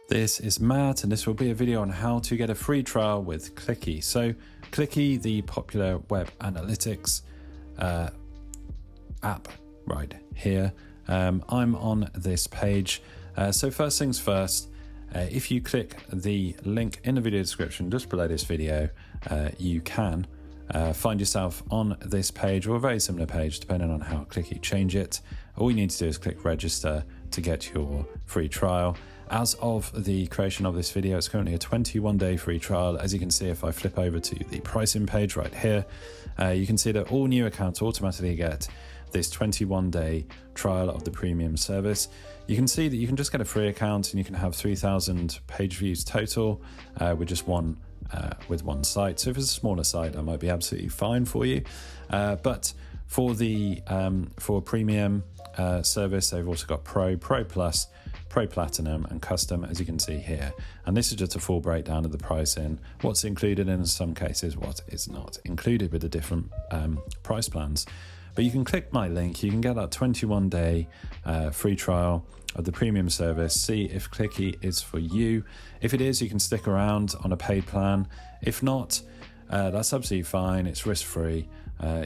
This is Matt, and this will be a video on how to get a free trial with Clicky. So Clicky, the popular web analytics app right here. I'm on this page. So first things first, if you click the link in the video description just below this video, you can find yourself on this page or a very similar page depending on how Clicky change it. All you need to do is click register to get your free trial. As of the creation of this video, it's currently a 21-day free trial. As you can see, if I flip over to the pricing page right here, you can see that all new accounts automatically get this 21-day trial of the premium service. You can see that you can just get a free account and you can have 3,000 page views total with just one site. So if it's a smaller site, that might be absolutely fine for you. But for the for premium service, they've also got Pro, Pro Plus, Pro Platinum and Custom, as you can see here. And this is just a full breakdown of the pricing, what's included and in some cases what is not included with the different price plans. But you can click my link, you can get that 21-day free trial of the premium service, see if Clicky is for you. If it is, you can stick around on a paid plan. If not, that's absolutely fine, it's risk-free.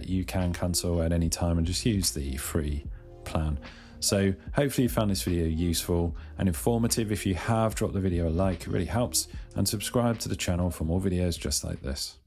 You can cancel at any time and just use the free plan. So hopefully you found this video useful and informative. If you have, drop the video a like, it really helps, and subscribe to the channel for more videos just like this.